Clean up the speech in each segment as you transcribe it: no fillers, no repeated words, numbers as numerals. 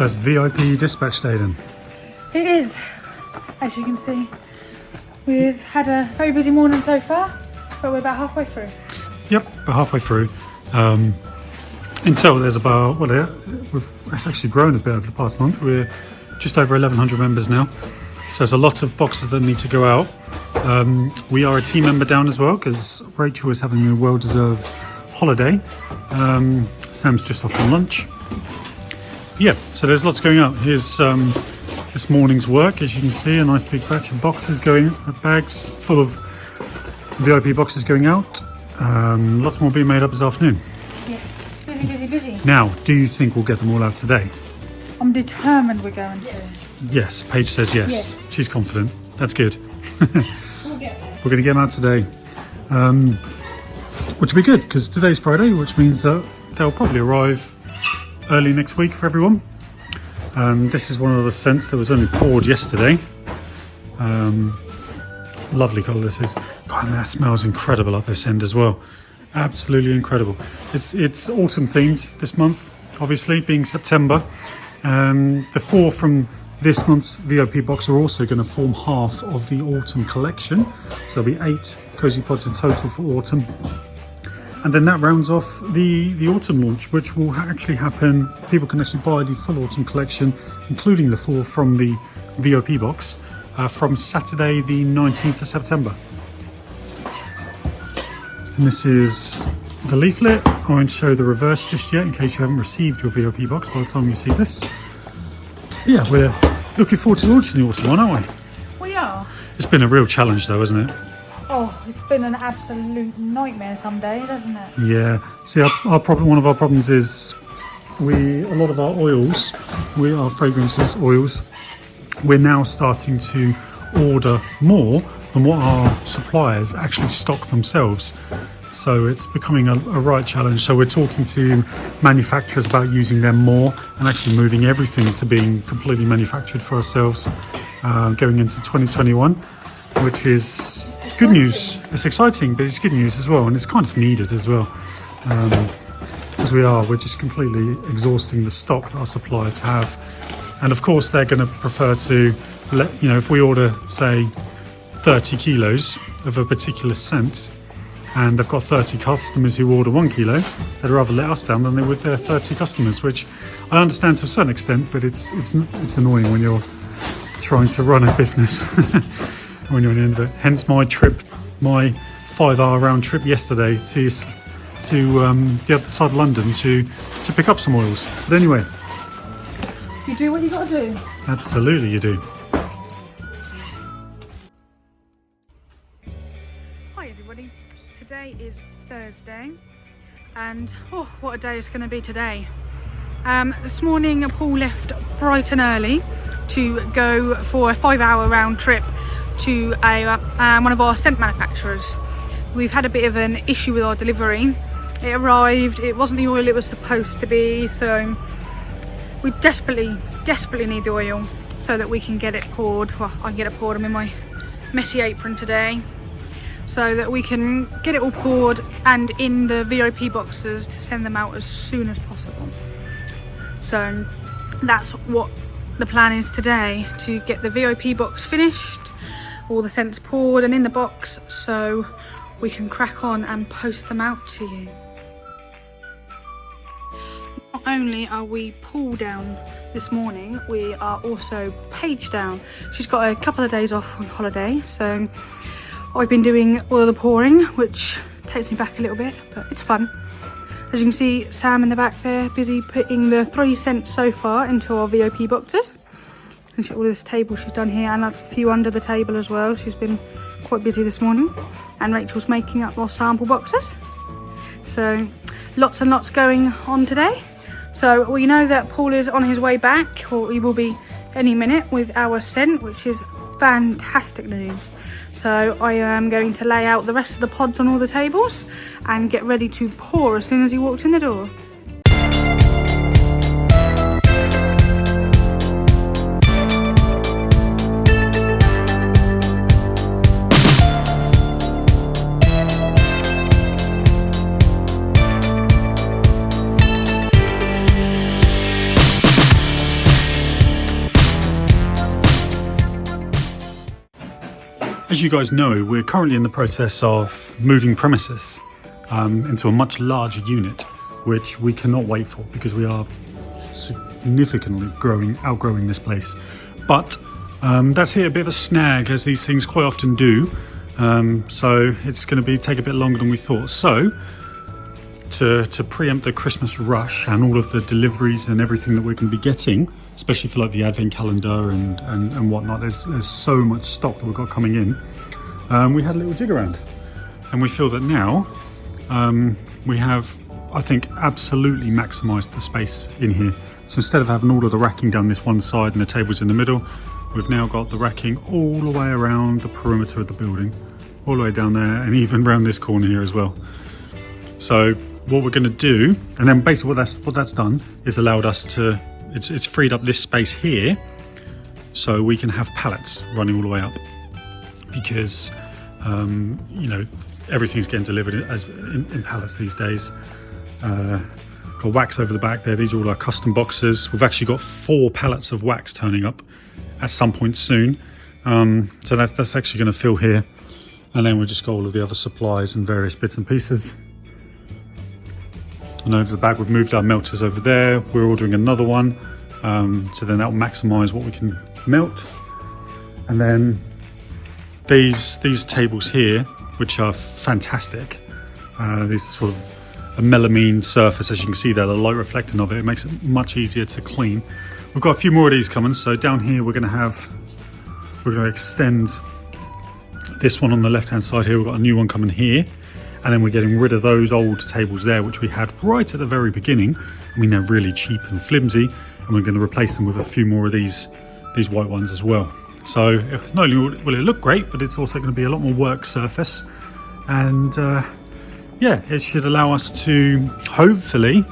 So it's VIP dispatch day then? It is, as you can see. We've had a very busy morning so far, but we're about halfway through. Yep, we're halfway through. In total there's about, it's actually grown a bit over the past month. We're just over 1,100 members now. So there's a lot of boxes that need to go out. We are a team member down as well because Rachel is having a well-deserved holiday. Sam's just off on lunch. Yeah, so there's lots going out. Here's this morning's work. As you can see, a nice big batch of boxes going, bags full of VIP boxes going out. Lots more being made up this afternoon. Yes, busy, busy, busy. Now, do you think we'll get them all out today? I'm determined we're going to. Yes, Paige says yes. Yes. She's confident. That's good. We'll get there. We're going to get them out today. Which will be good because today's Friday, which means that they'll probably arrive early next week for everyone. This is one of the scents that was only poured yesterday. Lovely colour this is. God, and that smells incredible up this end as well. Absolutely incredible. It's autumn themed this month, obviously being September. The 4 from this month's VIP box are also going to form half of the autumn collection. So there'll be 8 Cozy Pods in total for autumn. And then that rounds off the autumn launch, which will actually happen. People can actually buy the full autumn collection, including the 4 from the VIP box, from Saturday the 19th of September. And this is the leaflet. I won't show the reverse just yet in case you haven't received your VIP box by the time you see this. But yeah, we're looking forward to launching the autumn one, aren't we? We are. It's been a real challenge though, hasn't it? Oh, it's been an absolute nightmare some days, hasn't it? Yeah. See, our problem. One of our problems is a lot of our oils, our fragrances oils, we're now starting to order more than what our suppliers actually stock themselves. So it's becoming a right challenge. So we're talking to manufacturers about using them more and actually moving everything to being completely manufactured for ourselves, going into 2021, which is good news. It's exciting, but it's good news as well, and it's kind of needed as well, because we're just completely exhausting the stock that our suppliers have. And of course they're going to prefer to if we order say 30 kilos of a particular scent and they've got 30 customers who order 1 kilo, they'd rather let us down than they would their 30 customers, which I understand to a certain extent, but it's annoying when you're trying to run a business when you're on the end of it. Hence my 5-hour round trip yesterday to the other side of London to pick up some oils. But anyway, You do what you got to do. absolutely you do. Hi everybody. Today is Thursday, and what a day it's going to be today. This morning Paul left bright and early to go for a 5-hour round trip to one of our scent manufacturers. We've had a bit of an issue with our delivery. It arrived, it wasn't the oil it was supposed to be, so we desperately need the oil so that we can get it poured. Well, I can get it poured. I'm in my messy apron today, so that we can get it all poured and in the VIP boxes to send them out as soon as possible. So that's what the plan is today, to get the VIP box finished, all the scents poured and in the box, so we can crack on and post them out to you. Not only are we Paul down this morning, we are also Paige down. She's got a couple of days off on holiday, so I've been doing all of the pouring, which takes me back a little bit, but it's fun. As you can see, Sam in the back there, busy putting the 3 scents so far into our VIP boxes. Look at all this table she's done here, and a few under the table as well. She's been quite busy this morning. And Rachel's making up more sample boxes. So lots and lots going on today. So we know that Paul is on his way back, or he will be any minute, with our scent, which is fantastic news. So I am going to lay out the rest of the pods on all the tables and get ready to pour as soon as he walks in the door. as you guys know, we're currently in the process of moving premises into a much larger unit, which we cannot wait for because we are significantly outgrowing this place. But that's here a bit of a snag, as these things quite often do. So it's going to take a bit longer than we thought. So to preempt the Christmas rush and all of the deliveries and everything that we're going to be getting, especially for like the advent calendar and whatnot, there's so much stock that we've got coming in. We had a little jig around, and we feel that now we have, I think, absolutely maximised the space in here. So instead of having all of the racking down this one side and the tables in the middle, we've now got the racking all the way around the perimeter of the building, all the way down there, and even around this corner here as well. So what we're going to do, and then basically what that's done is allowed us to, it's freed up this space here, so we can have pallets running all the way up, because you know, everything's getting delivered in pallets these days. Got wax over the back there. These are all our custom boxes. We've actually got 4 pallets of wax turning up at some point soon, so that's actually going to fill here, and then we've just got all of the other supplies and various bits and pieces. And over the back we've moved our melters over there. We're ordering another one, so then that will maximise what we can melt. And then these tables here, which are fantastic, these are sort of a melamine surface, as you can see there, the light reflecting of it makes it much easier to clean. We've got a few more of these coming, so down here we're going to extend this one on the left hand side here. We've got a new one coming here, and then we're getting rid of those old tables there, which we had right at the very beginning. I mean, they're really cheap and flimsy, and we're going to replace them with a few more of these white ones as well. So not only will it look great, but it's also going to be a lot more work surface, and yeah, it should allow us to hopefully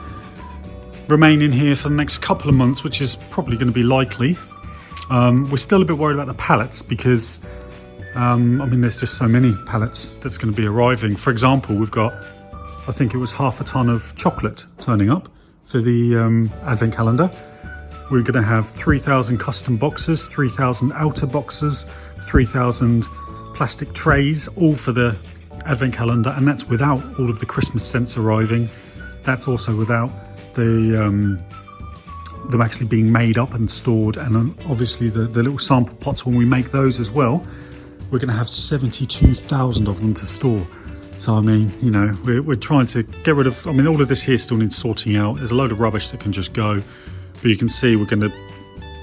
remain in here for the next couple of months, which is probably going to be likely. We're still a bit worried about the pallets because I mean, there's just so many pallets that's going to be arriving. For example, we've got, I think it was half a ton of chocolate turning up for the advent calendar. We're going to have 3,000 custom boxes, 3,000 outer boxes, 3,000 plastic trays, all for the advent calendar, and that's without all of the Christmas scents arriving. That's also without them actually being made up and stored, and obviously the little sample pots when we make those as well. We're going to have 72,000 of them to store. So I mean, you know, we're trying to get rid of, I mean, all of this here still needs sorting out. There's a load of rubbish that can just go, but you can see we're going to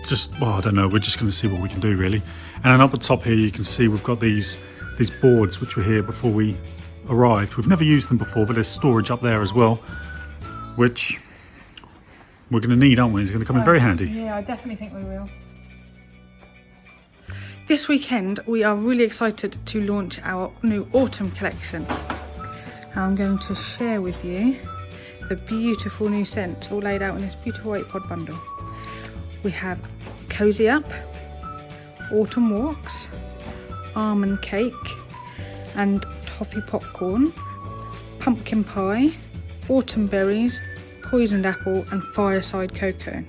just, well, I don't know, we're just going to see what we can do really. And then up the top here you can see we've got these boards which were here before we arrived. We've never used them before, but there's storage up there as well, which we're going to need, aren't we? It's going to come in very handy. Yeah, I definitely think we will. This weekend we are really excited to launch our new autumn collection. I'm going to share with you the beautiful new scents all laid out in this beautiful 8-pod bundle. We have Cozy Up, Autumn Walks, Almond Cake and Toffee Popcorn, Pumpkin Pie, Autumn Berries, Poisoned Apple and Fireside Cocoa.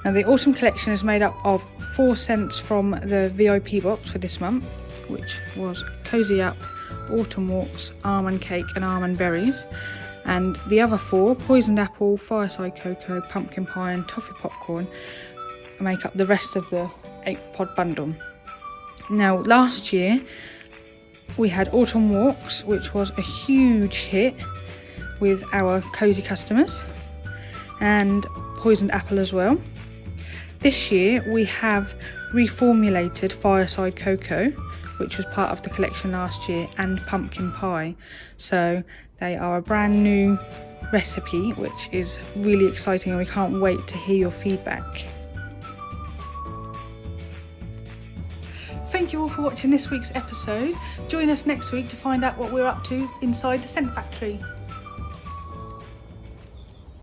Now the autumn collection is made up of 4 scents from the VIP box for this month, which was Cozy Up, Autumn Walks, Almond Cake and Almond Berries, and the other 4, Poisoned Apple, Fireside Cocoa, Pumpkin Pie and Toffee Popcorn, make up the rest of the 8-pod bundle. Now last year we had Autumn Walks, which was a huge hit with our cozy customers, and Poisoned Apple as well. This year we have reformulated Fireside Cocoa, which was part of the collection last year, and Pumpkin Pie. So they are a brand new recipe, which is really exciting, and we can't wait to hear your feedback. Thank you all for watching this week's episode. Join us next week to find out what we're up to inside the Scent Factory.